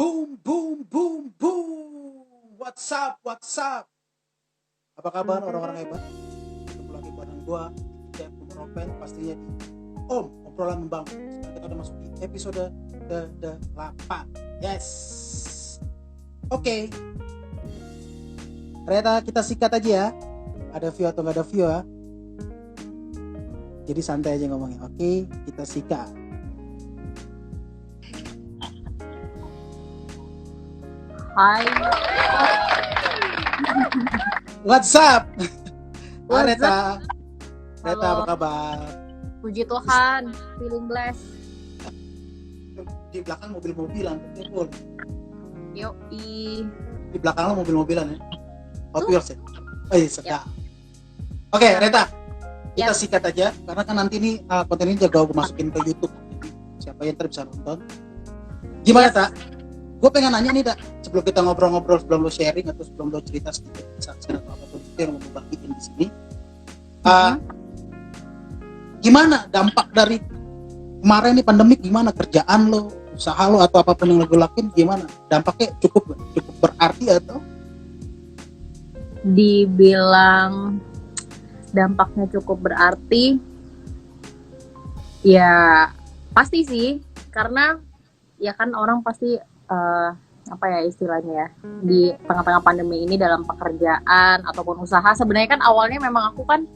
Boom, boom, boom, boom. What's up, what's up? Apa kabar orang-orang hebat? Ketemu lagi bareng gua, Jeff Ropel, pastinya di Om Obrolan Membangun. Sekarang kita udah masuk di episode ke-8. Yes. Oke. Ternyata kita sikat aja ya. Ada view atau nggak ada view ya. Jadi santai aja ngomongnya. Oke, kita sikat. Hai. What's up? What's Reta. up? Reta, Halo. apa kabar? Puji Tuhan, feeling blessed. Di belakang mobil-mobilan, betul. Yoi. Di belakang lo mobil-mobilan ya. Hot Wheels ya. Oh iya, sedap. Yep. Oke, Reta. Kita Yep. sikat aja karena kan nanti nih konten ini jago gue masukin ke YouTube. Jadi siapa yang bisa nonton. Gimana, Yes. Tak? Gue pengen nanya nih, Tak. Sebelum kita ngobrol-ngobrol, sebelum lo sharing atau sebelum lo cerita sedikit kesaksian atau apapun itu yang mau bagiin di sini. Gimana dampak dari kemarin nih pandemik, gimana kerjaan lo, usaha lo atau apapun yang lo lakuin, gimana dampaknya? Cukup berarti atau Dibilang dampaknya cukup berarti, ya pasti sih, karena ya kan orang pasti apa ya istilahnya ya, di tengah-tengah pandemi ini dalam pekerjaan ataupun usaha. Sebenarnya kan awalnya memang aku kan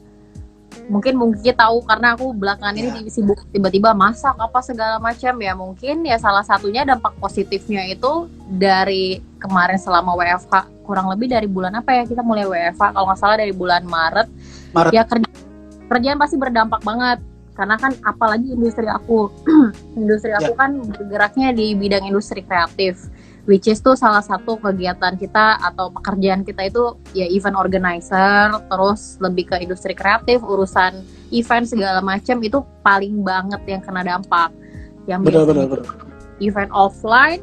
mungkin tahu karena aku belakangan ini sibuk tiba-tiba masak apa segala macam ya. Mungkin ya salah satunya dampak positifnya itu dari kemarin selama WFH, kurang lebih dari bulan apa ya, kita mulai WFH kalau nggak salah dari bulan Maret. Ya kerjaan pasti berdampak banget karena kan apalagi industri aku aku kan bergeraknya di bidang industri kreatif, which is tuh salah satu kegiatan kita atau pekerjaan kita itu ya event organizer, terus lebih ke industri kreatif, urusan event segala macam itu paling banget yang kena dampak. Yang benar. Event offline,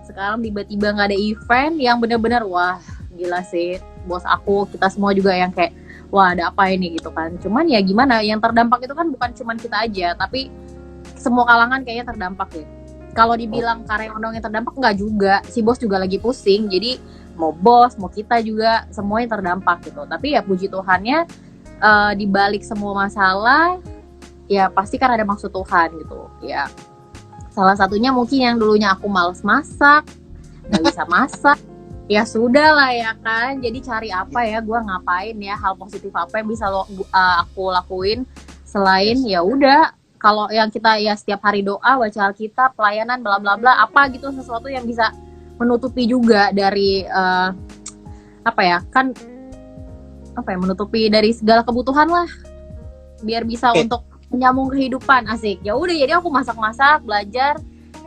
sekarang tiba-tiba nggak ada event, yang benar-benar wah gila sih. Bos aku, kita semua juga yang kayak wah ada apa ini gitu kan. Cuman ya gimana, yang terdampak itu kan bukan cuman kita aja, tapi semua kalangan kayaknya terdampak ya. Kalau dibilang karyawan doang yang terdampak, enggak juga. Si bos juga lagi pusing. Jadi mau bos, mau kita juga semuanya terdampak gitu. Tapi ya puji Tuhannya di balik semua masalah ya pasti kan ada maksud Tuhan gitu. Ya salah satunya mungkin yang dulunya aku males masak, nggak bisa masak. Ya sudah lah ya kan. Jadi cari apa ya, gue ngapain ya, hal positif apa yang bisa aku lakuin selain ya udah. Kalau yang kita ya setiap hari doa, baca Alkitab, pelayanan, bla bla bla, apa gitu, sesuatu yang bisa menutupi juga dari menutupi dari segala kebutuhan lah, biar bisa untuk menyambung kehidupan. Asik. Ya udah, jadi aku masak-masak, belajar,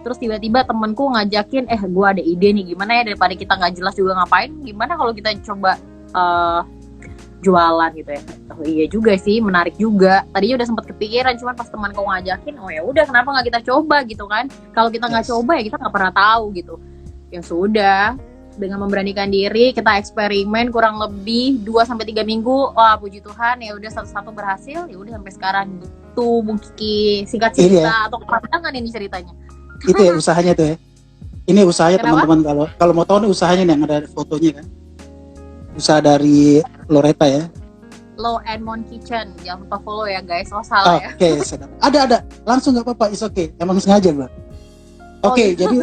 terus tiba-tiba temenku ngajakin, gue ada ide nih, gimana ya daripada kita nggak jelas juga ngapain, gimana kalau kita coba jualan gitu ya. Oh iya juga sih, menarik juga. Tadinya udah sempat kepikiran, cuman pas teman kau ngajakin, oh ya udah kenapa nggak kita coba gitu kan. Kalau kita nggak coba ya kita nggak pernah tahu gitu. Ya sudah, dengan memberanikan diri kita eksperimen kurang lebih 2-3 minggu. Wah puji Tuhan ya udah satu-satu berhasil. Ya udah sampai sekarang gitu. Bung Kiki, singkat cerita atau kepanjangan ini ceritanya. Itu ya usahanya tuh ya. Ini usahanya teman-teman, kalau mau tahu nih usahanya nih yang ada fotonya kan. Usaha dari Loreta ya. Low and Mon Kitchen, jangan lupa follow ya guys. Oh salah ya. Oke, sedap. Ada. Langsung nggak apa-apa, is okay. Emang sengaja Mbak. Oke, jadi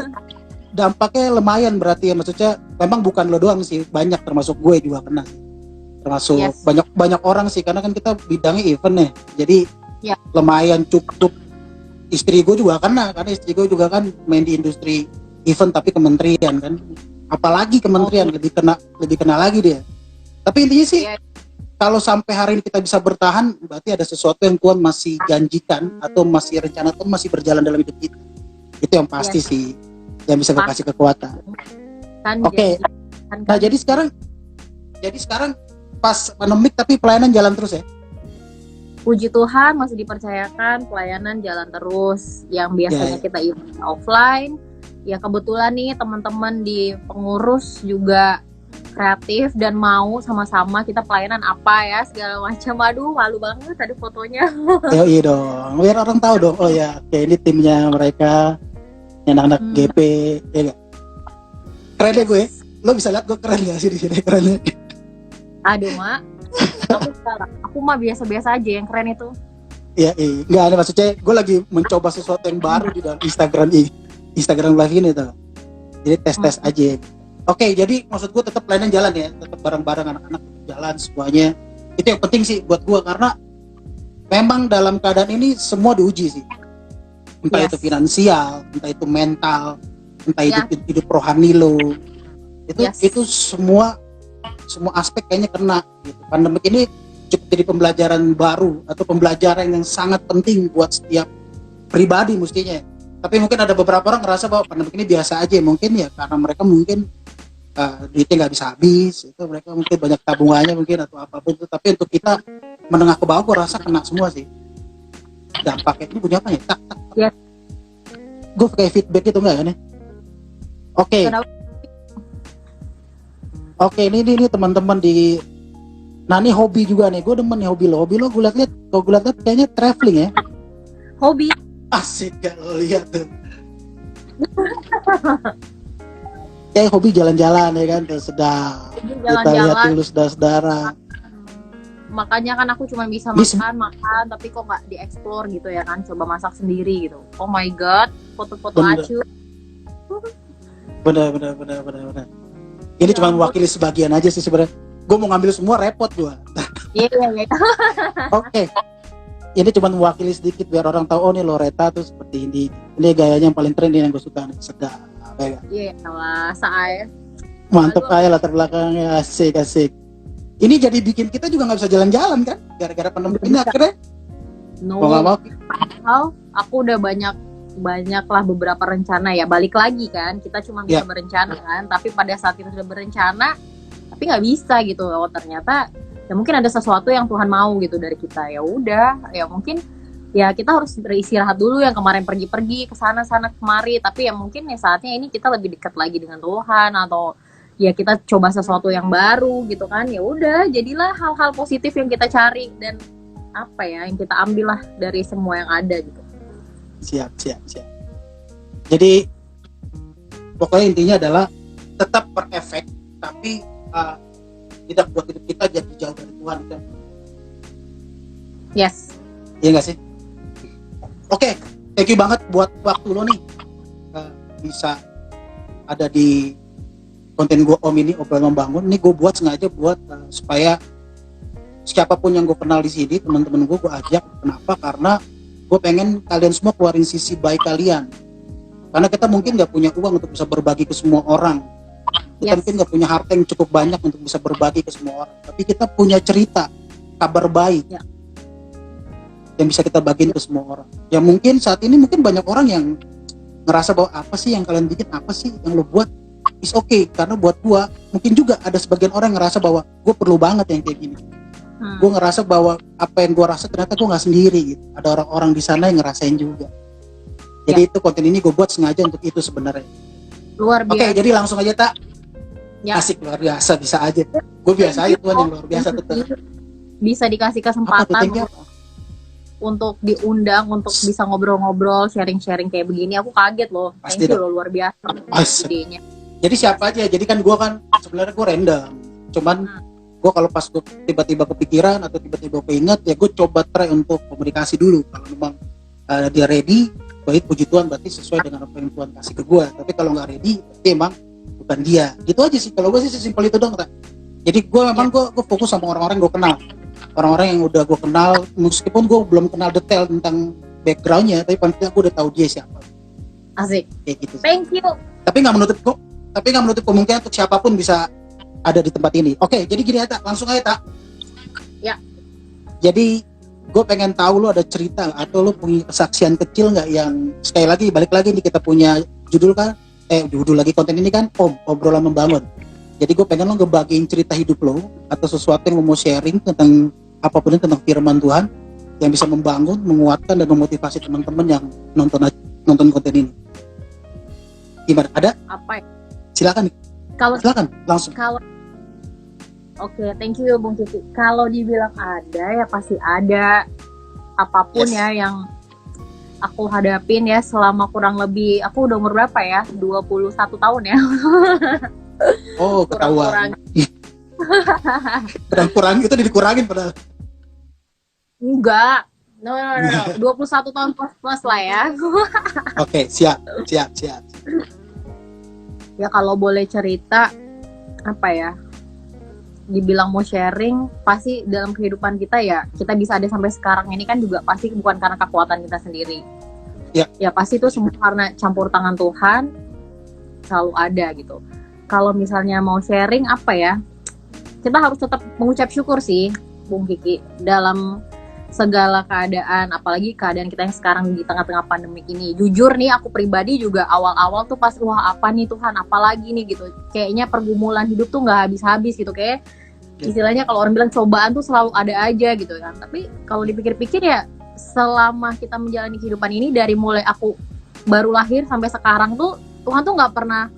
dampaknya lumayan berarti ya, maksudnya memang bukan lo doang sih, banyak termasuk gue juga kena. Termasuk banyak orang sih, karena kan kita bidangnya event nih. Jadi lumayan cukup. Istri gue juga kena, karena istri gue juga kan main di industri event tapi kementerian kan. Apalagi kementerian lebih kena lagi dia. Tapi intinya sih kalau sampai hari ini kita bisa bertahan, berarti ada sesuatu yang Tuhan masih janjikan atau masih rencana Tuhan masih berjalan dalam hidup kita. Itu yang pasti sih, yang bisa berkasih kekuatan. Oke. Nah jadi sekarang pas pandemik tapi pelayanan jalan terus ya. Puji Tuhan masih dipercayakan pelayanan jalan terus. Yang biasanya kita event offline. Ya kebetulan nih teman-teman di pengurus juga kreatif dan mau sama-sama kita pelayanan apa ya segala macam. Aduh malu banget ada fotonya. Iya dong, biar orang tahu dong. Oh ya, oke, ini timnya mereka, anak-anak GP, ya gak? Keren deh gue. Lo bisa lihat gue keren gak sih di sini kerennya? Aduh, Mak. Aku mah biasa-biasa aja, yang keren itu. Iya, nggak ada maksudnya. Gue lagi mencoba sesuatu yang baru di dalam Instagram Live ini tuh. Jadi tes aja. Oke, jadi maksud gue tetap layanan jalan ya, tetap bareng-bareng anak-anak jalan semuanya. Itu yang penting sih buat gue, karena memang dalam keadaan ini semua diuji sih. Entah itu finansial, entah itu mental, entah hidup rohani lo. Itu semua aspek kayaknya kena gitu. Pandemi ini cukup jadi pembelajaran baru atau pembelajaran yang sangat penting buat setiap pribadi mestinya. Tapi mungkin ada beberapa orang ngerasa bahwa pandemi ini biasa aja, mungkin ya karena mereka mungkin duitnya nggak bisa habis, itu mereka mungkin banyak tabungannya mungkin atau apapun itu. Tapi untuk kita menengah ke bawah, gue rasa kena semua sih dampaknya. Ini punya apa ya? Tak. Gue kayak feedback itu enggak kan ya? Oke, ini teman-teman di Nani hobi juga nih. Gue demen nih hobi lo gue liat kayaknya traveling ya. Hobi. Asik gak lo lihat tuh. Kayak hobi jalan-jalan ya kan, tuh sedap. Kita lihat dulu saudara. Makanya kan aku cuma bisa makan, tapi kok nggak dieksplor gitu ya kan, coba masak sendiri gitu. Oh my god, foto-foto acu. Bener. Ini cuma mewakili sebagian aja sih sebenarnya. Gue mau ngambil semua repot gue. Iya. Oke. Ini cuma mewakili sedikit biar orang tahu, oh nih Loretta tuh seperti ini. Ini gayanya yang paling keren yang gue suka, sedap. Iya lah, saya. Mantep aja latar belakangnya, asik. Ini jadi bikin kita juga nggak bisa jalan-jalan kan, gara-gara pandemi ini akhirnya. Aku udah banyak lah beberapa rencana ya, balik lagi kan, kita cuma bisa berencana kan, tapi pada saat kita sudah berencana, tapi nggak bisa gitu. Oh ternyata ya mungkin ada sesuatu yang Tuhan mau gitu dari kita. Ya udah, ya mungkin ya kita harus beristirahat dulu, yang kemarin pergi-pergi ke sana kemari, tapi ya mungkin ya saatnya ini kita lebih dekat lagi dengan Tuhan, atau ya kita coba sesuatu yang baru gitu kan. Ya udah, jadilah hal-hal positif yang kita cari dan apa ya yang kita ambil lah dari semua yang ada gitu. Siap. Jadi pokoknya intinya adalah tetap berefek, tapi tidak buat hidup kita jadi jauh dari Tuhan kan. Yes. Iya nggak sih? Oke, thank you banget buat waktu lo nih, bisa ada di konten gue Om ini, obrolan membangun. Ini gue buat sengaja buat supaya siapapun yang gue kenal di sini, teman-teman gue ajak. Kenapa? Karena gue pengen kalian semua keluarin sisi baik kalian. Karena kita mungkin nggak punya uang untuk bisa berbagi ke semua orang. Kita mungkin nggak punya harta yang cukup banyak untuk bisa berbagi ke semua orang. Tapi kita punya cerita, kabar baik. Yang bisa kita bagiin ke semua orang. Ya mungkin saat ini mungkin banyak orang yang ngerasa bahwa apa sih yang kalian bikin, apa sih yang lo buat is okay, karena buat gua mungkin juga ada sebagian orang yang ngerasa bahwa gue perlu banget yang kayak gini. Gue ngerasa bahwa apa yang gue rasa ternyata gue nggak sendiri gitu. Ada orang-orang di sana yang ngerasain juga. Jadi itu konten ini gue buat sengaja untuk itu sebenarnya. Luar biasa. Oke, jadi langsung aja tak. Asik, luar biasa, bisa aja. Gue biasa aja tuan yang luar biasa tuh. Bisa dikasih kesempatan untuk diundang, untuk bisa ngobrol-ngobrol, sharing-sharing kayak begini. Aku kaget loh. Thank you loh, luar biasa idenya. Jadi siapa aja? Jadi kan gue kan sebenarnya gue random. Cuman gue kalau pas gue tiba-tiba kepikiran atau tiba-tiba keinget, ya gue coba try untuk komunikasi dulu. Kalau memang dia ready, baik puji Tuhan, berarti sesuai dengan apa yang Tuhan kasih ke gue. Tapi kalau nggak ready, berarti emang bukan dia. Gitu aja sih. Kalau gue sih sesimpel itu dong. Jadi gue memang gue fokus sama orang-orang yang gue kenal. Orang-orang yang udah gue kenal, meskipun gue belum kenal detail tentang backgroundnya, tapi paling tidak gue udah tahu dia siapa. Asik. Kayak gitu. Thank you. Tapi nggak menutup kemungkinan untuk siapapun bisa ada di tempat ini. Oke, jadi gini aja, langsung aja tak. Ya. Jadi gue pengen tahu lo ada cerita atau lo punya kesaksian kecil nggak yang sekali lagi balik lagi nih kita punya judul kan? Judul lagi konten ini kan obrolan membangun. Jadi gue pengen lo ngebagiin cerita hidup lo atau sesuatu yang lo mau sharing tentang apapun itu, tentang firman Tuhan yang bisa membangun, menguatkan dan memotivasi teman-teman yang nonton konten ini. Gimana? Ada? Apa? Silakan nih. Silakan langsung. Oke, thank you Bung Cici. Kalau dibilang ada ya pasti ada, apapun ya aku hadapin ya selama kurang lebih, aku udah umur berapa ya? 21 tahun ya. Oh, ketahuan. Kurang itu dikurangin padahal. Enggak. No. 21 tahun plus lah ya. Oke, siap. Ya kalau boleh cerita, apa ya? Dibilang mau sharing, pasti dalam kehidupan kita ya, kita bisa ada sampai sekarang ini kan juga pasti bukan karena kekuatan kita sendiri. Ya pasti itu semua karena campur tangan Tuhan, selalu ada gitu. Kalau misalnya mau sharing apa ya, kita harus tetap mengucap syukur sih, Bung Kiki, dalam segala keadaan, apalagi keadaan kita yang sekarang di tengah-tengah pandemi ini. Jujur nih, aku pribadi juga awal-awal tuh pas, wah apa nih Tuhan, apalagi nih gitu. Kayaknya pergumulan hidup tuh nggak habis-habis gitu, kayak istilahnya kalau orang bilang cobaan tuh selalu ada aja gitu kan. Tapi kalau dipikir-pikir ya, selama kita menjalani kehidupan ini, dari mulai aku baru lahir sampai sekarang tuh, Tuhan tuh nggak pernah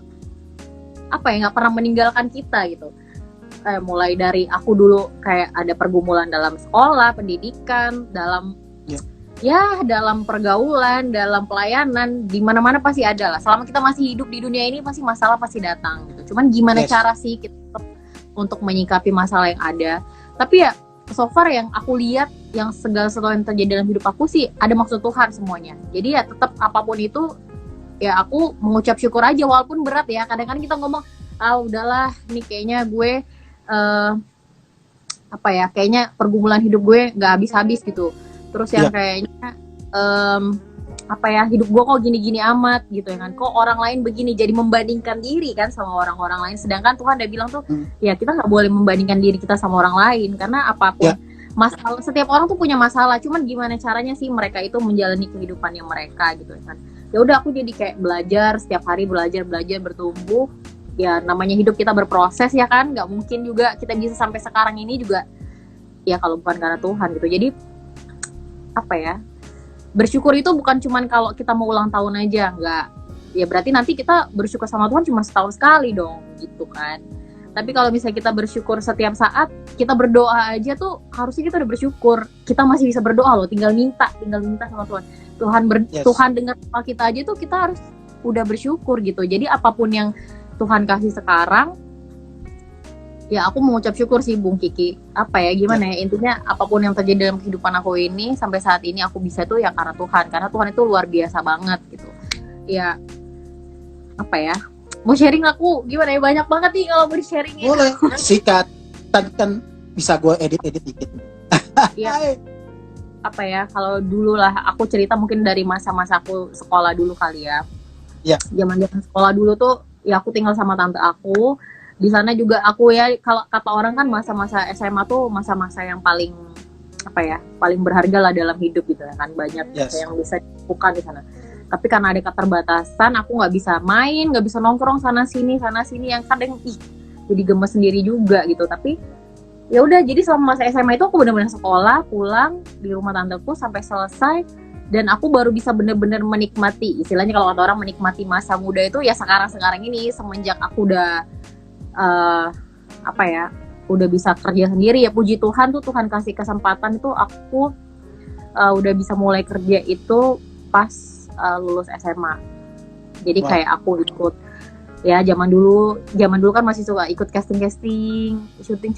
meninggalkan kita gitu. Mulai dari aku dulu kayak ada pergumulan dalam sekolah, pendidikan, dalam dalam pergaulan, dalam pelayanan, di mana-mana pasti ada lah. Selama kita masih hidup di dunia ini pasti masalah pasti datang gitu. Cuman gimana cara sih kita untuk menyikapi masalah yang ada. Tapi ya so far yang aku lihat, yang segala sesuatu yang terjadi dalam hidup aku sih ada maksud Tuhan semuanya. Jadi ya tetap apapun itu ya aku mengucap syukur aja walaupun berat ya. Kadang-kadang kita ngomong, udahlah nih kayaknya gue kayaknya pergumulan hidup gue nggak habis-habis gitu. Terus yang kayaknya hidup gue kok gini-gini amat gitu ya kan. Kok orang lain begini, jadi membandingkan diri kan sama orang-orang lain. Sedangkan Tuhan udah bilang tuh, ya kita nggak boleh membandingkan diri kita sama orang lain, karena apapun masalah, setiap orang tuh punya masalah. Cuman gimana caranya sih mereka itu menjalani kehidupannya mereka gitu kan. Ya udah aku jadi kayak belajar setiap hari, belajar bertumbuh. Ya namanya hidup kita berproses ya kan, nggak mungkin juga kita bisa sampai sekarang ini juga ya kalau bukan karena Tuhan gitu. Jadi bersyukur itu bukan cuman kalau kita mau ulang tahun aja, nggak. Ya berarti nanti kita bersyukur sama Tuhan cuma setahun sekali dong gitu kan. Tapi kalau misalnya kita bersyukur setiap saat, kita berdoa aja tuh harusnya kita udah bersyukur. Kita masih bisa berdoa loh, tinggal minta sama Tuhan. Tuhan dengar doa kita aja tuh kita harus udah bersyukur gitu. Jadi apapun yang Tuhan kasih sekarang, ya aku mengucap syukur sih Bung Kiki. Gimana ya, intinya apapun yang terjadi dalam kehidupan aku ini sampai saat ini aku bisa tuh ya karena Tuhan. Karena Tuhan itu luar biasa banget gitu. Ya mau sharing aku gimana ya, banyak banget nih kalau mau di-sharing. Boleh, sikat. Kan bisa gue edit dikit. Iya. Kalau dulu lah aku cerita mungkin dari masa-masa aku sekolah dulu kali ya. Iya. Zaman-zaman sekolah dulu tuh ya aku tinggal sama tante aku. Di sana juga aku ya, kalau kata orang kan masa-masa SMA tuh masa-masa yang paling paling berharga lah dalam hidup gitu kan. Banyak yang bisa dilakukan di sana. Tapi karena ada keterbatasan, aku nggak bisa main, nggak bisa nongkrong sana sini yang kadang jadi gemes sendiri juga gitu. Tapi ya udah, jadi selama masa SMA itu aku benar-benar sekolah, pulang di rumah tanteku sampai selesai. Dan aku baru bisa benar-benar menikmati, istilahnya kalau kata orang menikmati masa muda itu ya sekarang ini, semenjak aku udah udah bisa kerja sendiri ya, puji Tuhan tuh Tuhan kasih kesempatan itu aku udah bisa mulai kerja itu pas lulus SMA. Jadi kayak aku ikut ya zaman dulu kan masih suka ikut casting, syuting,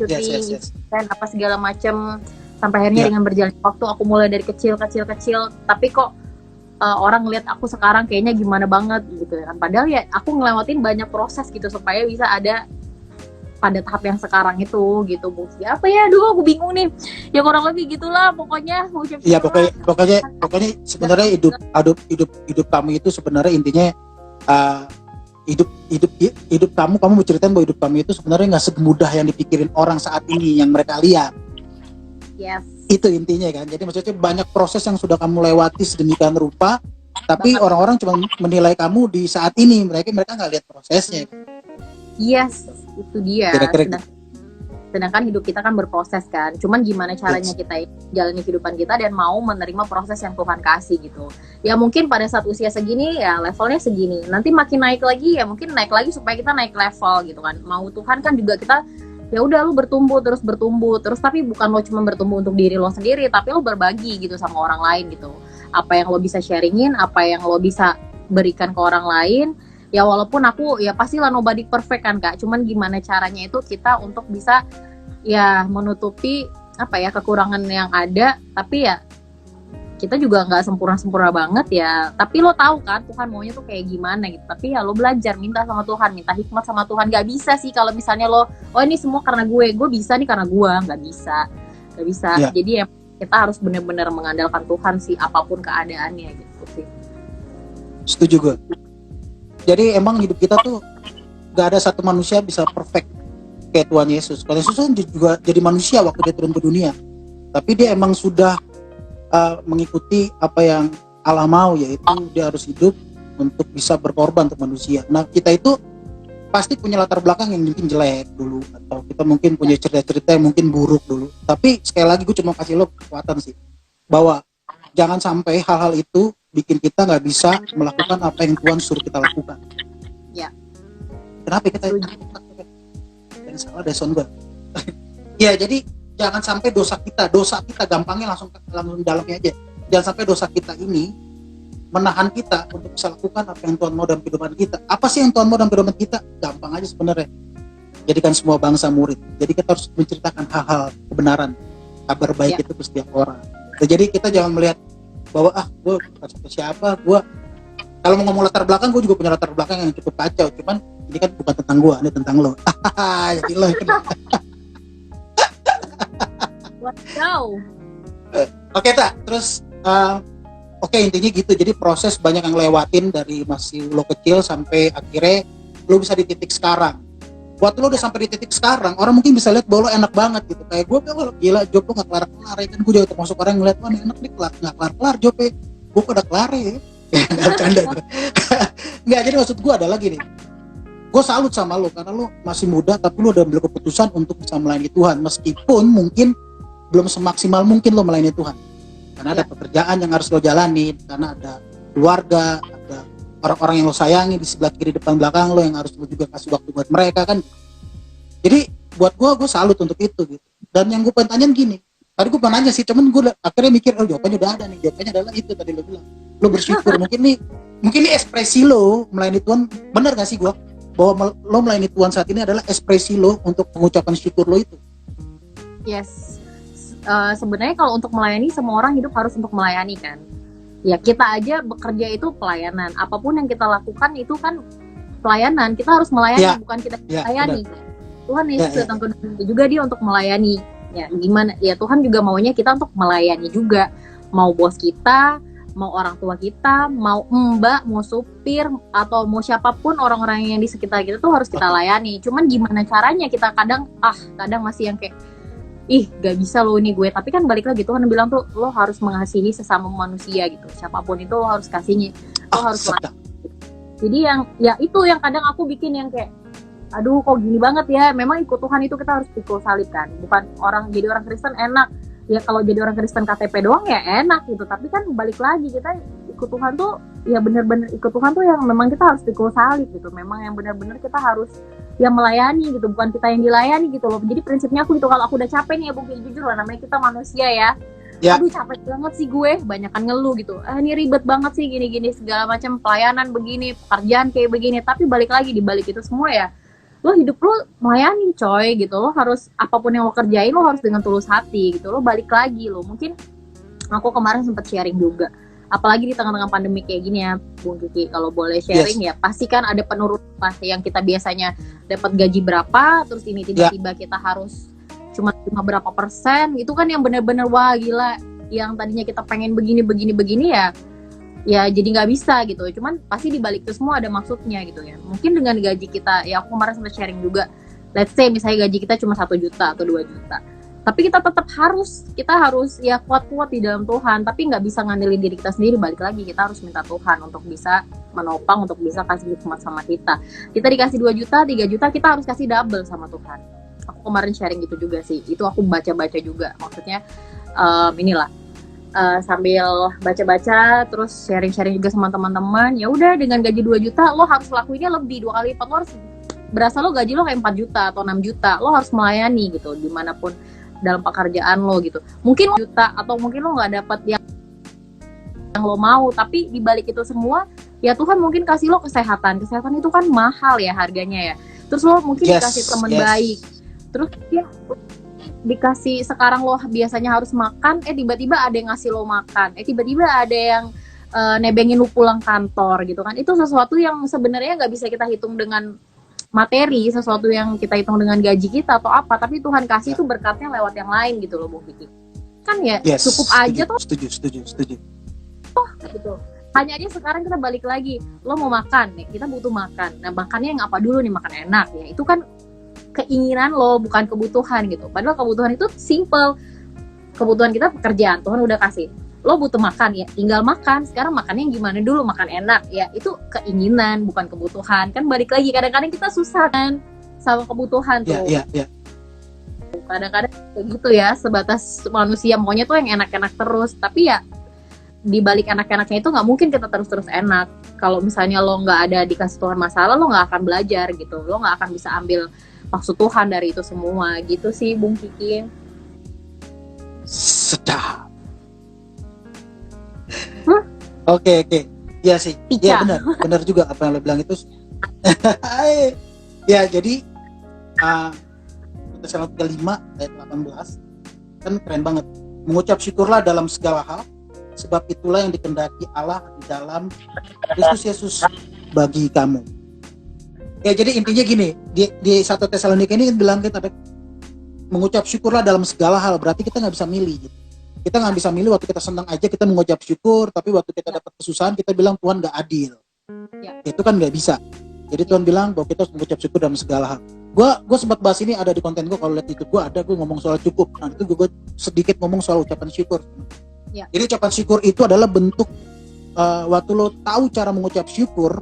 kan apa segala macam. Sampai akhirnya dengan berjalannya waktu aku mulai dari kecil, tapi kok orang ngeliat aku sekarang kayaknya gimana banget gitu kan. Padahal ya aku ngelewatin banyak proses gitu supaya bisa ada pada tahap yang sekarang itu gitu. Aku bingung nih. Ya kurang lebih gitulah pokoknya. Iya, pokoknya sebenarnya hidup kamu itu sebenarnya intinya hidup kamu berceritain bahwa hidup kamu itu sebenarnya nggak semudah yang dipikirin orang saat ini yang mereka lihat. Yes. Itu intinya kan. Jadi maksudnya banyak proses yang sudah kamu lewati sedemikian rupa, tapi orang-orang cuma menilai kamu di saat ini. Mereka nggak lihat prosesnya. Yes, itu dia. Kira-kira. Sedangkan hidup kita kan berproses kan. Cuman gimana caranya kita jalani kehidupan kita dan mau menerima proses yang Tuhan kasih gitu. Ya mungkin pada saat usia segini ya levelnya segini. Nanti makin naik lagi ya mungkin naik lagi supaya kita naik level gitu kan. Mau Tuhan kan juga kita ya udah lu bertumbuh terus, tapi bukan lo cuma bertumbuh untuk diri lo sendiri, tapi lo berbagi gitu sama orang lain gitu. apa yang lo bisa sharingin, apa yang lo bisa berikan ke orang lain. Ya walaupun aku ya pastilah nobody perfect kan Kak, cuman gimana caranya itu kita untuk bisa ya menutupi apa ya kekurangan yang ada, tapi ya kita juga nggak sempurna banget ya, tapi lo tahu kan Tuhan maunya tuh kayak gimana gitu. Tapi ya lo belajar minta sama Tuhan, minta hikmat sama Tuhan. Gak bisa sih kalau misalnya lo ini semua karena gue bisa nih karena gue, nggak bisa Ya. Jadi ya kita harus benar-benar mengandalkan Tuhan sih apapun keadaannya gitu sih. Setuju gue. Jadi emang hidup kita tuh gak ada satu manusia bisa perfect kayak Tuhan Yesus. Tuhan Yesus kan juga jadi manusia waktu dia turun ke dunia, tapi dia emang sudah mengikuti apa yang Allah mau, yaitu dia harus hidup untuk bisa berkorban untuk manusia. Nah kita itu pasti punya latar belakang yang mungkin jelek dulu, atau kita mungkin punya cerita-cerita yang mungkin buruk dulu. Tapi sekali lagi gue cuma kasih lo kekuatan sih, bahwa jangan sampai hal-hal itu bikin kita nggak bisa melakukan apa yang Tuhan suruh kita lakukan. Ya. Kenapa kita yang salah ada sound gue? Ya jadi jangan sampai dosa kita gampangnya langsung dalamnya aja. Jangan sampai dosa kita ini menahan kita untuk bisa lakukan apa yang Tuhan mau dalam kehidupan kita. Apa sih yang Tuhan mau dalam kehidupan kita? Gampang aja sebenarnya. Jadikan semua bangsa murid. Jadi kita harus menceritakan hal-hal kebenaran, kabar baik itu ke setiap orang. Jadi kita jangan melihat bahwa gue bukan siapa, gue kalau mau ngomong latar belakang, gue juga punya latar belakang yang cukup kacau. Cuman ini kan bukan tentang gue, ini tentang lo. Jadi lo. Wow. Oke tak, terus oke, intinya gitu. Jadi proses banyak yang lewatin dari masih lo kecil sampai akhirnya lo bisa di titik sekarang. Waktu lo udah sampai di titik sekarang, orang mungkin bisa lihat bahwa lo enak banget gitu. Kayak gue gila, job lo gak kelar-kelar ya kan. Gue juga termasuk orang yang ngeliat, wah enak nih gak kelar-kelar jobnya. Gue kok udah kelar ya. Gak bercanda gue. Nggak, jadi maksud gue adalah gini. Gue salut sama lo karena lo masih muda, tapi lo udah ambil keputusan untuk bisa melayani Tuhan. Meskipun mungkin belum semaksimal mungkin lo melayani Tuhan. Karena ada pekerjaan yang harus lo jalani, karena ada keluarga, ada orang-orang yang lo sayangi di sebelah kiri depan belakang lo yang harus lo juga kasih waktu buat mereka kan. Jadi buat gue salut untuk itu gitu. Dan yang gue pengen tanyain gini, tadi gue pengen nanya sih, cuman gue akhirnya mikir jawabannya udah ada nih. Jawabannya adalah itu tadi lo bilang, lo bersyukur. mungkin nih ekspresi lo melayani Tuhan. Benar gak sih gue bahwa lo melayani Tuhan saat ini adalah ekspresi lo untuk pengucapan syukur lo itu? Yes. Sebenarnya kalau untuk melayani, semua orang hidup harus untuk melayani kan. Ya kita aja bekerja itu pelayanan. Apapun yang kita lakukan itu kan pelayanan. Kita harus melayani, bukan kita melayani. Tuhan Yesus datang ke dunia juga dia untuk melayani. Ya gimana? Ya Tuhan juga maunya kita untuk melayani juga. Mau bos kita, mau orang tua kita, mau mbak, mau supir, atau mau siapapun orang-orang yang di sekitar kita tuh harus kita layani. Cuman gimana caranya, kita kadang masih yang kayak gak bisa lo ini gue. Tapi kan balik lagi Tuhan bilang tuh lo harus mengasihi sesama manusia gitu. Siapapun itu lo harus kasihnya, lo harus layani. Jadi itu yang kadang aku bikin yang kayak aduh kok gini banget ya. Memang ikut Tuhan itu kita harus pikul salib kan. Bukan jadi orang Kristen enak. Ya kalau jadi orang Kristen KTP doang ya enak gitu. Tapi kan balik lagi kita ikut Tuhan tuh ya benar-benar ikut Tuhan tuh yang memang kita harus pikul salib gitu. Memang yang benar-benar kita harus melayani gitu, bukan kita yang dilayani gitu loh. Jadi prinsipnya aku gitu, kalau aku udah capek nih ya Bung, jujur lah namanya kita manusia ya. Aduh capek banget sih gue, banyakan ngeluh gitu. Ini ribet banget sih gini-gini segala macam pelayanan begini, pekerjaan kayak begini. Tapi balik lagi di balik itu semua ya, lo hidup lo melayani coy gitu. Lo harus apapun yang lo kerjain lo harus dengan tulus hati gitu. Lo balik lagi lo. Mungkin aku kemarin sempat sharing juga. Apalagi di tengah-tengah pandemi kayak gini ya, Bung Kiki, kalau boleh sharing ya, pasti kan ada penurunan yang kita biasanya dapat gaji berapa, terus ini tiba-tiba kita harus cuma berapa persen, itu kan yang benar-benar wah gila, yang tadinya kita pengen begini ya jadi nggak bisa gitu. Cuman pasti di balik itu semua ada maksudnya gitu ya. Mungkin dengan gaji kita, ya aku kemarin sempat sharing juga, let's say misalnya gaji kita cuma 1 juta atau 2 juta. Tapi kita tetap harus ya kuat-kuat di dalam Tuhan. Tapi nggak bisa ngandelin diri kita sendiri. Balik lagi kita harus minta Tuhan untuk bisa menopang, untuk bisa kasih hikmat sama kita. Kita dikasih 2 juta, 3 juta, kita harus kasih double sama Tuhan. Aku kemarin sharing gitu juga sih. Itu aku baca-baca juga. Maksudnya sambil baca-baca terus sharing-sharing juga sama teman-teman. Ya udah dengan gaji 2 juta lo harus lakuinnya lebih 2 kali lipat. Lo harus berasa lo gaji lo kayak 4 juta atau 6 juta. Lo harus melayani gitu dimanapun dalam pekerjaan lo gitu. Mungkin juta atau mungkin lo nggak dapat yang yang lo mau, tapi di balik itu semua ya Tuhan mungkin kasih lo kesehatan itu kan mahal ya harganya ya, terus lo mungkin dikasih teman baik, terus ya dikasih sekarang lo biasanya harus makan, tiba-tiba ada yang ngasih lo makan, tiba-tiba ada yang nebengin lo pulang kantor gitu kan. Itu sesuatu yang sebenarnya nggak bisa kita hitung dengan materi, sesuatu yang kita hitung dengan gaji kita atau apa, tapi Tuhan kasih itu berkatnya lewat yang lain gitu loh, Bung Kiki. Kan ya cukup aja tuh. Setuju. Gitu. Hanya aja sekarang kita balik lagi, lo mau makan nih, kita butuh makan. Nah makannya yang apa dulu nih, makan enak ya. Itu kan keinginan lo, bukan kebutuhan gitu. Padahal kebutuhan itu simple. Kebutuhan kita pekerjaan, Tuhan udah kasih. Lo butuh makan ya, tinggal makan. Sekarang makannya yang gimana dulu, makan enak ya. Itu keinginan, bukan kebutuhan. Kan balik lagi, kadang-kadang kita susah kan sama kebutuhan tuh. Iya. Kadang-kadang kayak gitu ya, sebatas manusia maunya tuh yang enak-enak terus. Tapi ya di balik enak-enaknya itu nggak mungkin kita terus-terus enak. Kalau misalnya lo nggak ada dikasih Tuhan masalah, lo nggak akan belajar gitu. Lo nggak akan bisa ambil maksud Tuhan dari itu semua gitu sih, Bung Kiki. Sedap. Oke. Iya sih. Iya benar juga apa yang lo bilang itu. Ya jadi Tesalonika 5 ayat 18 kan keren banget. Mengucap syukurlah dalam segala hal, sebab itulah yang dikehendaki Allah di dalam Kristus Yesus bagi kamu. Ya jadi intinya gini, di 1 Tesalonika ini bilang kita ada mengucap syukurlah dalam segala hal, berarti kita nggak bisa milih gitu. Kita nggak bisa milih, waktu kita senang aja kita mengucap syukur, tapi waktu kita dapat kesusahan kita bilang Tuhan nggak adil. Itu kan nggak bisa. Jadi Tuhan bilang bahwa kita harus mengucap syukur dalam segala hal. Gue sempat bahas ini ada di konten gue, kalau lihat YouTube gue ada, gue ngomong soal cukup. Nah itu gue sedikit ngomong soal ucapan syukur. Jadi ucapan syukur itu adalah bentuk waktu lo tahu cara mengucap syukur,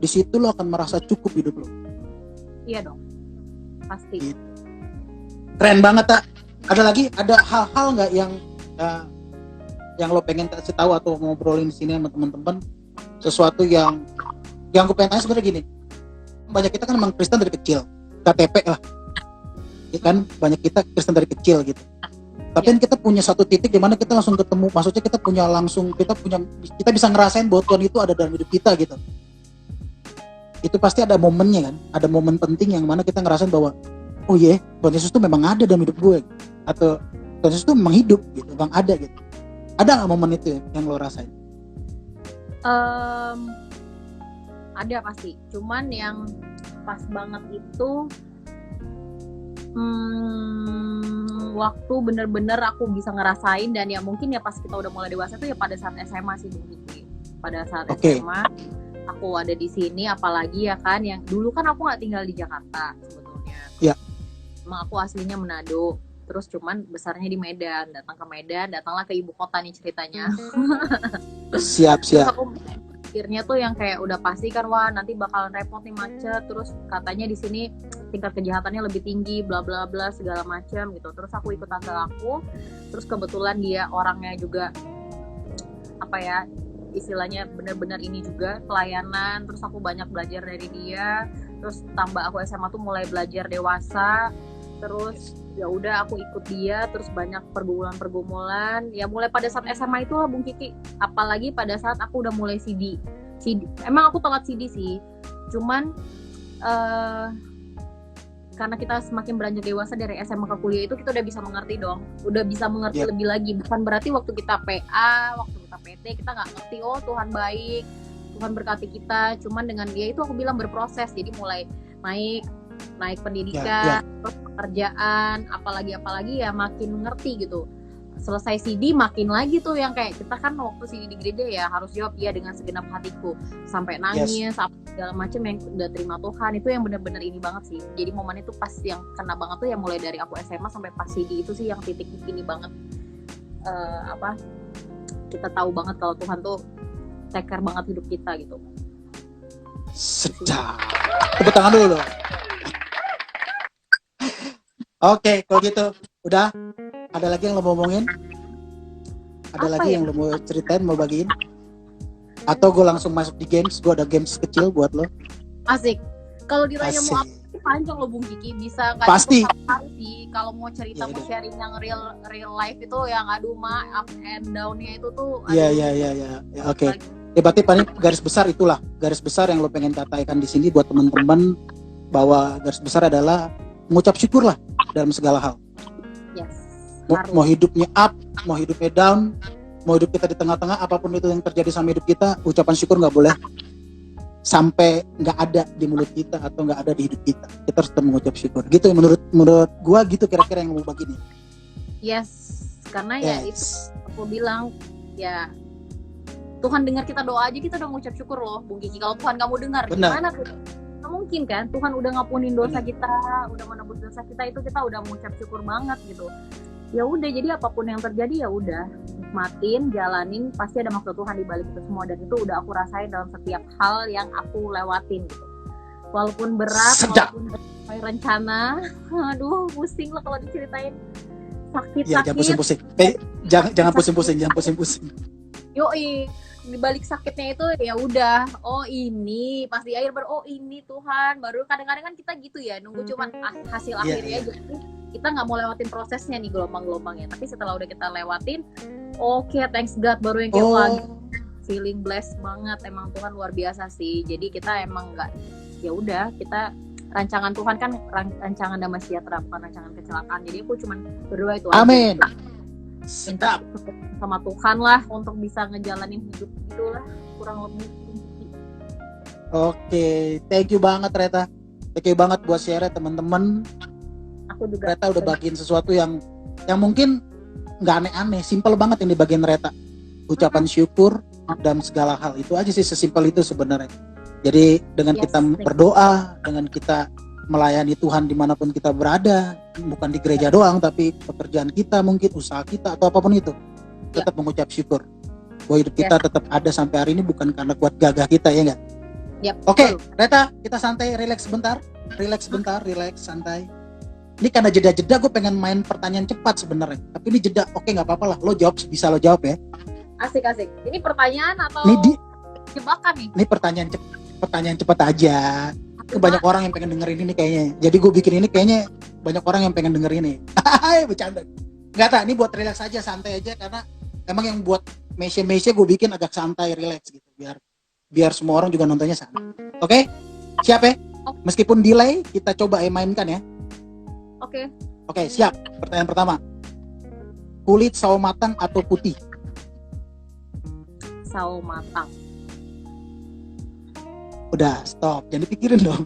di situ lo akan merasa cukup hidup lo. Iya dong, pasti. Gitu. Keren banget tak? Ada hal-hal nggak yang lo pengen kasih tahu atau ngobrolin di sini sama teman-teman? Sesuatu yang gue pengen tanya sebenarnya gini. Banyak kita kan memang Kristen dari kecil, KTP lah, ya kan? Banyak kita Kristen dari kecil gitu. Tapi kita punya satu titik di mana kita langsung ketemu, maksudnya kita bisa ngerasain bahwa Tuhan itu ada dalam hidup kita gitu. Itu pasti ada momennya kan, ada momen penting yang mana kita ngerasain bahwa oh iya, Tuhan Yesus itu memang ada dalam hidup gue, atau Tuhan Yesus itu memang hidup gitu, memang ada gitu. Ada nggak momen itu yang lo rasain? Ada pasti, cuman yang pas banget itu waktu bener-bener aku bisa ngerasain, dan ya mungkin ya pas kita udah mulai dewasa tuh ya pada saat SMA sih Bu Kiki. Pada saat SMA aku ada di sini, apalagi ya kan, yang dulu kan aku nggak tinggal di Jakarta sebetulnya. Iya. Emang aku aslinya Manado, terus cuman besarnya di Medan. Datanglah ke ibu kota nih ceritanya. Siap. Akhirnya tuh yang kayak udah pasti kan, wah nanti bakalan repot nih, macet, terus katanya di sini tingkat kejahatannya lebih tinggi, bla bla bla segala macam gitu. Terus aku ikut tante aku, terus kebetulan dia orangnya juga apa ya, istilahnya benar-benar ini juga pelayanan. Terus aku banyak belajar dari dia, terus tambah aku SMA tuh mulai belajar dewasa. Terus ya udah aku ikut dia, terus banyak pergumulan ya mulai pada saat SMA itu lah Bung Kiki. Apalagi pada saat aku udah mulai CD. Emang aku telat CD sih, cuman karena kita semakin beranjak dewasa dari SMA ke kuliah itu kita udah bisa mengerti dong, udah bisa mengerti lebih lagi. Bukan berarti waktu kita PA, waktu kita PT kita nggak ngerti, oh Tuhan baik, Tuhan berkati kita. Cuman dengan dia itu aku bilang berproses, jadi mulai naik pendidikan, terus pekerjaan, apalagi ya makin ngerti gitu. Selesai CD makin lagi tuh yang kayak kita kan waktu CD di gereja ya harus jawab iya dengan segenap hatiku, sampai nangis, segala macam yang udah terima Tuhan. Itu yang benar-benar ini banget sih. Jadi momen itu pas yang kena banget tuh yang mulai dari aku SMA sampai pas CD itu sih yang titik ini banget. Kita tahu banget kalau Tuhan tuh take care banget hidup kita gitu. Sedap. Tepuk tangan dulu dong. Oke, kalau gitu udah. Ada lagi yang lo mau ngomongin? Ada apa lagi yang lo mau ceritain, mau bagiin? Atau gue langsung masuk di games? Gue ada games kecil buat lo. Asik. Kalau ditanya mau apa, panjang loh Bung Kiki, bisa nggak Pasti. cukup satu hari sih kalau mau cerita, Iya, mau iya. sharing yang real life itu yang aduh up and down-nya itu tuh Iya, aduh. iya. Ya, oke. Ya berarti paling garis besar itulah, garis besar yang lo pengen katakan di sini buat teman-teman, bahwa garis besar adalah mengucap syukur lah dalam segala hal. Yes. Mau hidupnya up, mau hidupnya down, mau hidup kita di tengah-tengah, apapun itu yang terjadi sama hidup kita, ucapan syukur nggak boleh sampai nggak ada di mulut kita atau nggak ada di hidup kita. Kita harus tetap mengucap syukur. Gitu ya, menurut gua gitu kira-kira yang mau bagi nih. Yes, karena ya itu aku bilang ya Tuhan dengar kita doa aja, kita udah mengucap syukur loh Bung Kiki. Kalau Tuhan kamu dengar, gimana tuh? Nggak mungkin kan? Tuhan udah ngapunin dosa kita, udah menebus dosa kita, itu kita udah mengucap syukur banget gitu. Ya udah, jadi apapun yang terjadi ya udah nikmatin, jalanin, pasti ada maksud Tuhan di balik itu semua, dan itu udah aku rasain dalam setiap hal yang aku lewatin gitu. Walaupun berat, walaupun sesuai rencana, aduh pusing lah kalau diceritain. Sakit. Ya, jangan pusing-pusing. Jangan pusing-pusing. Yoi, di balik sakitnya itu ya udah, oh ini pas di akhir baru, oh ini Tuhan, baru kadang-kadang kan kita gitu ya, nunggu cuman hasil akhirnya aja. Kita nggak mau lewatin prosesnya nih, gelombang-gelombangnya, tapi setelah udah kita lewatin, oke, thanks God, baru yang kayak lagi feeling blessed banget. Emang Tuhan luar biasa sih. Jadi kita emang nggak, ya udah, kita rancangan Tuhan kan rancangan damai sejahtera, bukan rancangan kecelakaan. Jadi aku cuman berdoa itu amin aja. Sedap sama Tuhan lah untuk bisa ngejalanin hidup gitulah kurang lebih. Oke, thank you banget Reta. Thank you banget buat share teman-teman. Aku juga Reta udah bagiin sesuatu yang mungkin nggak aneh-aneh, simple banget yang dibagiin Reta. Ucapan syukur dalam segala hal, itu aja sih, sesimpel itu sebenarnya. Jadi dengan kita berdoa, dengan kita melayani Tuhan dimanapun kita berada, bukan di gereja doang, tapi pekerjaan kita, mungkin usaha kita atau apapun itu, tetap mengucap syukur bahwa hidup kita tetap ada sampai hari ini, bukan karena kuat gagah kita, ya nggak? Oke, Reta, kita santai, relax sebentar, santai. Ini karena jeda-jeda gue pengen main pertanyaan cepat sebenarnya, tapi ini jeda, oke nggak apa-apa lah, bisa lo jawab ya. Asik. Ini pertanyaan atau jebakan nih? Ini pertanyaan cepat aja. Banyak orang yang pengen dengerin ini kayaknya. Jadi gue bikin ini kayaknya banyak orang yang pengen denger ini. Bercanda. Nggak tahu, ini buat relax aja, santai aja, karena emang yang buat mesya gue bikin agak santai, relax gitu, biar semua orang juga nontonnya santai. Oke? Siap ya? Meskipun delay, kita coba mainkan ya. Oke, siap. Pertanyaan pertama. Kulit sawo matang atau putih? Sawo matang. Udah, stop. Jangan dipikirin dong.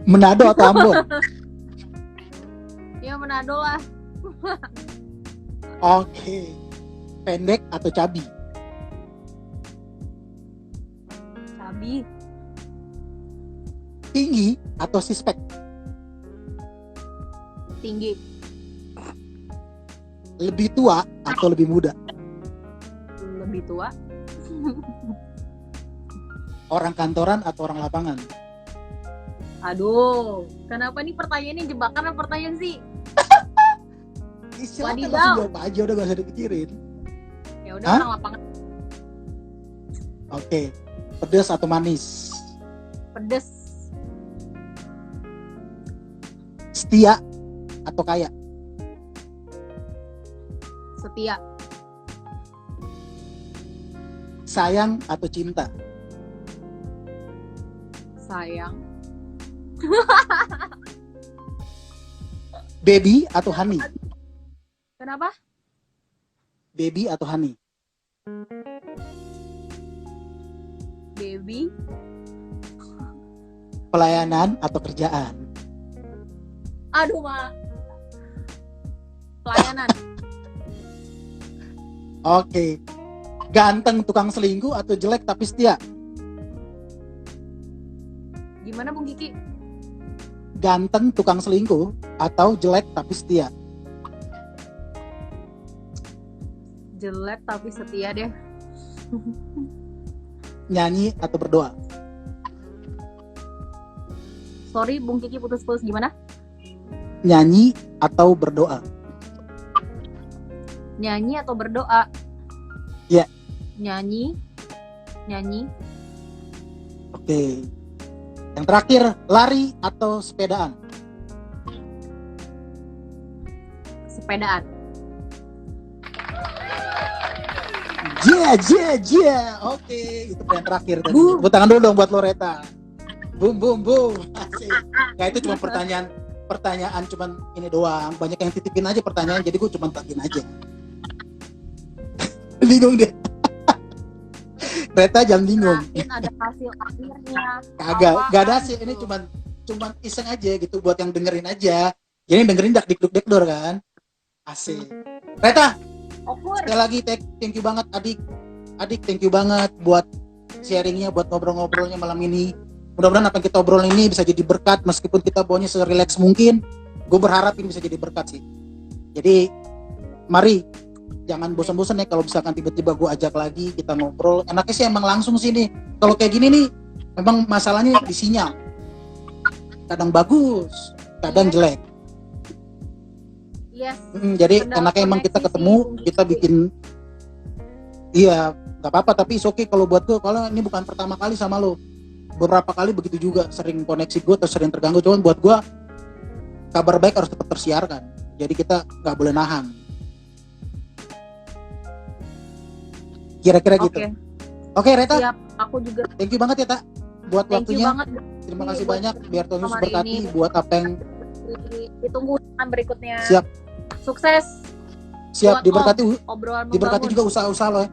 Manado atau Ambon? Ya Manado lah. Oke. Pendek atau cabi? Cabi. Tinggi atau sispek? Tinggi. Lebih tua atau lebih muda? Lebih tua. Orang kantoran atau orang lapangan? Aduh, kenapa nih pertanyaannya jebakan apa pertanyaan sih? Silakan langsung jawab aja, udah gak usah dipikirin. Ya udah, orang lapangan. Oke, pedas atau manis? Pedas. Setia atau kaya? Setia. Sayang atau cinta? Sayang. Baby atau honey? Kenapa? Baby atau honey? Baby. Pelayanan atau kerjaan? Aduh, Mak. Pelayanan. Oke. Ganteng tukang selingkuh atau jelek tapi setia? Gimana Bung Kiki? Ganteng tukang selingkuh atau jelek tapi setia? Jelek tapi setia deh. Nyanyi atau berdoa? Sorry Bung Kiki, putus-putus, gimana? Nyanyi atau berdoa? Nyanyi atau berdoa? Nyanyi. Oke. Yang Yang terakhir, lari atau sepedaan? Sepedaan. Oke, itu yang terakhir tadi. Tepuk tangan dulu dong buat Loreta. Boom. Asik. Nah, itu cuma pertanyaan cuman ini doang. Banyak yang titipin aja pertanyaan, jadi gue cuma tagin aja. Bingung deh. Reta jangan bingung. Ada hasil akhirnya. Gak ada sih. Ini cuman iseng aja gitu buat yang dengerin aja. Jadi dengerin dek-dek-dor kan. Asik. Reta, sekali lagi thank you banget adik thank you banget buat sharingnya, buat ngobrol-ngobrolnya malam ini. Mudah-mudahan apa yang kita obrol ini bisa jadi berkat, meskipun kita bawanya se-relax mungkin. Gue berharap ini bisa jadi berkat sih. Jadi mari jangan bosan-bosan ya kalau misalkan tiba-tiba gue ajak lagi kita ngobrol. Enaknya sih emang langsung sih nih. Kalau kayak gini nih memang masalahnya di sinyal. Kadang bagus, kadang jelek. Yes. Jadi enaknya emang kita ketemu, kita bikin. Iya, nggak apa-apa, tapi oke kalau buat gue, kalau ini bukan pertama kali sama lo, beberapa kali begitu juga, sering koneksi gue atau sering terganggu. Cuman buat gue kabar baik harus tetap tersiarkan, jadi kita nggak boleh nahan. Kira-kira gitu. Oke, Reta. Siap, aku juga. Thank you banget ya, Tak, buat waktunya. Terima kasih banyak, biar Tuhan Yesus berkati buat apa yang ditunggu berikutnya. Siap. Sukses. Siap, diberkati. Diberkati juga usaha-usaha lo ya.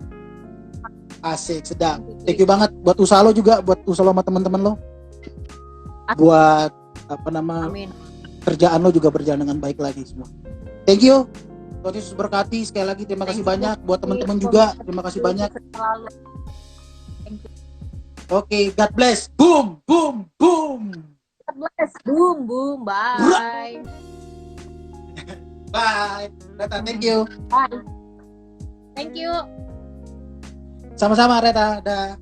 Asik, sedang. Thank you banget buat usaha lo juga, buat usaha lo sama teman-teman lo. Buat Amin. Kerjaan lo juga berjalan dengan baik lagi semua. Thank you. Tuhan Yesus berkati sekali lagi. Terima kasih banyak buat teman-teman juga. Terima kasih banyak. Oke, God bless. Boom. God bless. Boom. Bye. Bye. Reta, thank you. Bye. Thank you. Sama-sama, Reta. Dah.